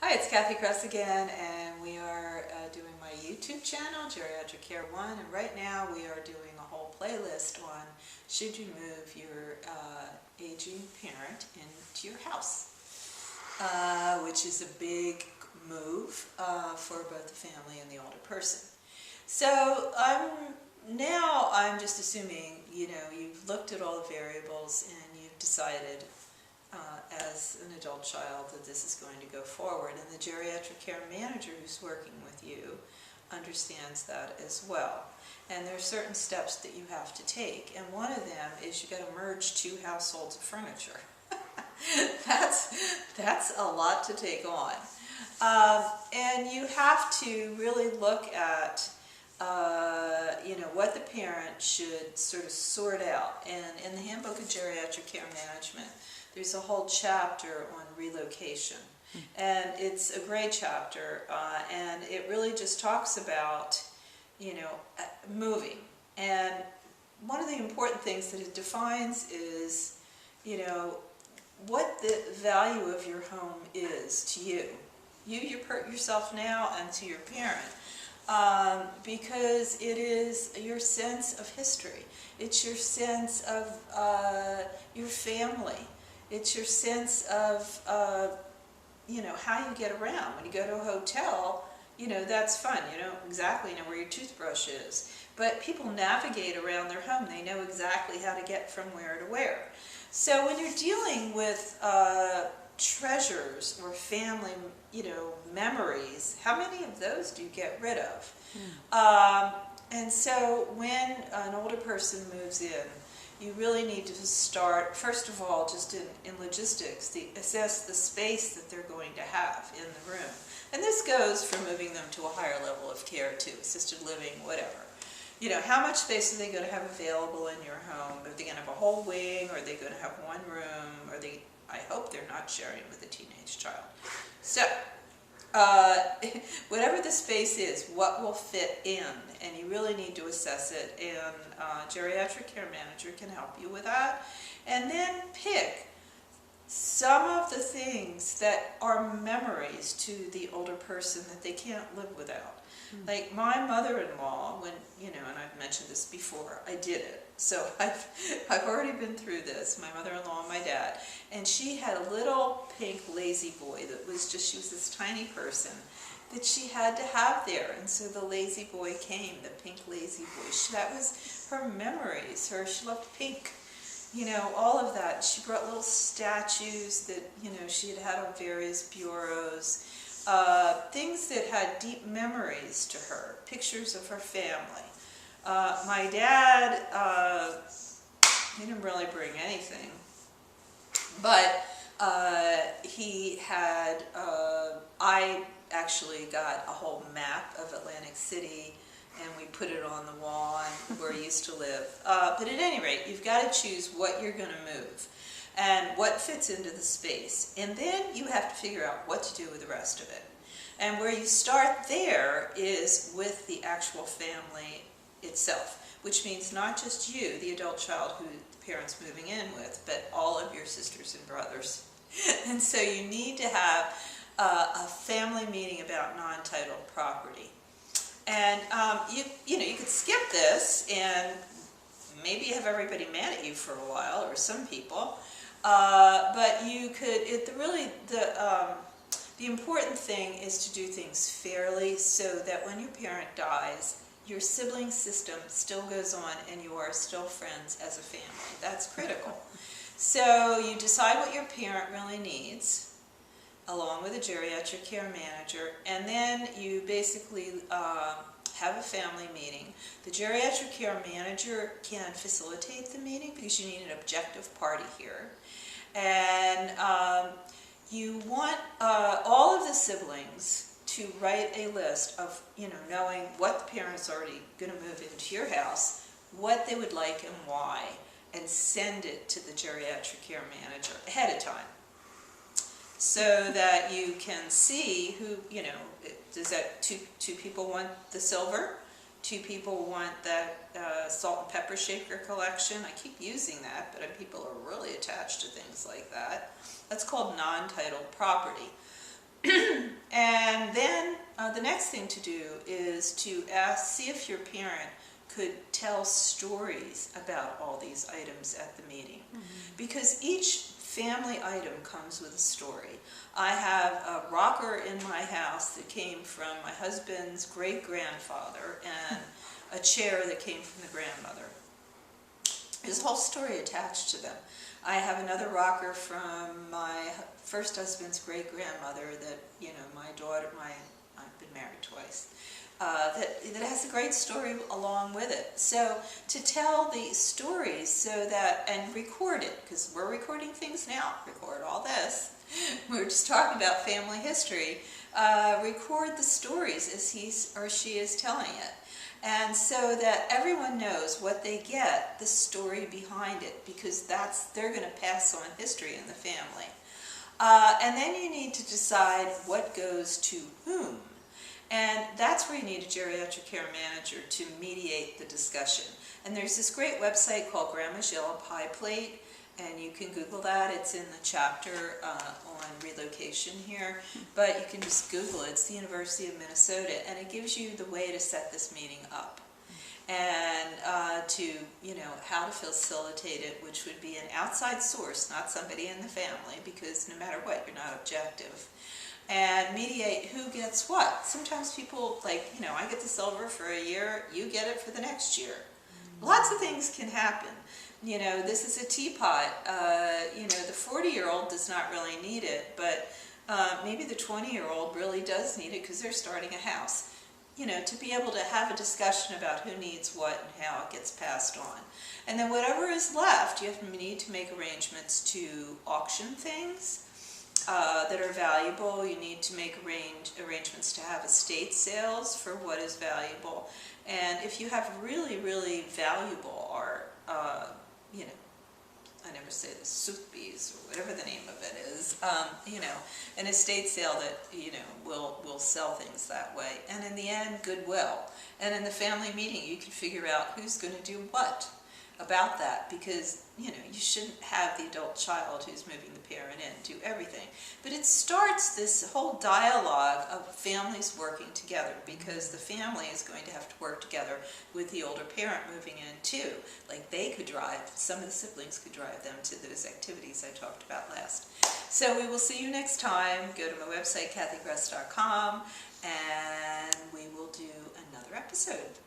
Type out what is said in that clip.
Hi, it's Kathy Kress again, and we are doing my YouTube channel, Geriatric Care 1, and right now we are doing a whole playlist on should you move your aging parent into your house, which is a big move for both the family and the older person. So I'm just assuming, you've looked at all the variables and you've decided as an adult child that this is going to go forward, and the geriatric care manager who's working with you understands that as well. And there are certain steps that you have to take, and one of them is you got to merge two households of furniture. that's a lot to take on, and you have to really look at what the parent should sort of sort out. And in the Handbook of Geriatric Care Management, there's a whole chapter on relocation, and it's a great chapter, and it really just talks about, moving. And one of the important things that it defines is, what the value of your home is to you, yourself now, and to your parent, because it is your sense of history. It's your sense of your family. It's your sense of, how you get around. When you go to a hotel, that's fun. You don't exactly know where your toothbrush is. But people navigate around their home. They know exactly how to get from where to where. So when you're dealing with treasures or family, memories, how many of those do you get rid of? And so when an older person moves in, you really need to start, first of all, just in logistics, assess the space that they're going to have in the room. And this goes from moving them to a higher level of care to assisted living, whatever. How much space are they going to have available in your home? Are they going to have a whole wing? Or are they going to have one room? I hope they're not sharing with a teenage child. So, whatever the space is, what will fit in, and you really need to assess it, and geriatric care manager can help you with that. And then pick some of the things that are memories to the older person that they can't live without. Like my mother-in-law, when, and I've mentioned this before, I did it. So I've already been through this, my mother-in-law and my dad. And she had a little pink lazy boy she was this tiny person that she had to have there. And so the lazy boy came, the pink lazy boy. That was her memories. She loved pink. All of that. She brought little statues that, she had on various bureaus. Things that had deep memories to her, pictures of her family. My dad, he didn't really bring anything, but he had, I actually got a whole map of Atlantic City, and we put it on the wall where he used to live. But at any rate, you've got to choose what you're going to move and what fits into the space. And then you have to figure out what to do with the rest of it. And where you start there is with the actual family itself, which means not just you, the adult child who the parent's moving in with, but all of your sisters and brothers. And so you need to have a family meeting about non-titled property. And you could skip this and maybe have everybody mad at you for a while, or some people. But you could, the important thing is to do things fairly, so that when your parent dies, your sibling system still goes on and you are still friends as a family. That's critical. So you decide what your parent really needs, along with a geriatric care manager, and then you basically have a family meeting. The geriatric care manager can facilitate the meeting because you need an objective party here. And you want all of the siblings to write a list of, knowing what the parent's already going to move into your house, what they would like and why, and send it to the geriatric care manager ahead of time, so that you can see who, does that two people want the silver? 2 people want that salt and pepper shaker collection. I keep using that, but people are really attached to things like that. That's called non-titled property. the next thing to do is to see if your parent could tell stories about all these items at the meeting. Because each family item comes with a story. I have a rocker in my house that came from my husband's great-grandfather and a chair that came from the grandmother. There's a whole story attached to them. I have another rocker from my first husband's great-grandmother that, I've been married twice, that has a great story along with it. So to tell the stories and record it, because we're recording things now, record all this. We're just talking about family history. Record the stories as he or she is telling it. And so that everyone knows what they get, the story behind it, because they're going to pass on history in the family. And then you need to decide what goes to whom. And that's where you need a geriatric care manager to mediate the discussion. And there's this great website called Grandma's Yellow Pie Plate, and you can Google that. It's in the chapter on relocation here, but you can just Google it. It's the University of Minnesota, and it gives you the way to set this meeting up. And how to facilitate it, which would be an outside source, not somebody in the family, because no matter what, you're not objective. And mediate who gets what. Sometimes people, I get the silver for a year, you get it for the next year. Lots of things can happen. This is a teapot. The 40-year-old does not really need it, but maybe the 20-year-old really does need it because they're starting a house. To be able to have a discussion about who needs what and how it gets passed on. And then whatever is left, you need to make arrangements to auction things that are valuable. You need to make arrangements to have estate sales for what is valuable. And if you have really, really valuable art, I never say the Sotheby's or whatever the name of it is, an estate sale that, will sell things that way. And in the end, goodwill. And in the family meeting, you can figure out who's going to do what about that, because, you shouldn't have the adult child who's moving the parent in do everything. But it starts this whole dialogue of families working together, because the family is going to have to work together with the older parent moving in too. Like they could drive, some of the siblings could drive them to those activities I talked about last. So we will see you next time. Go to my website, kathygress.com, and we will do another episode.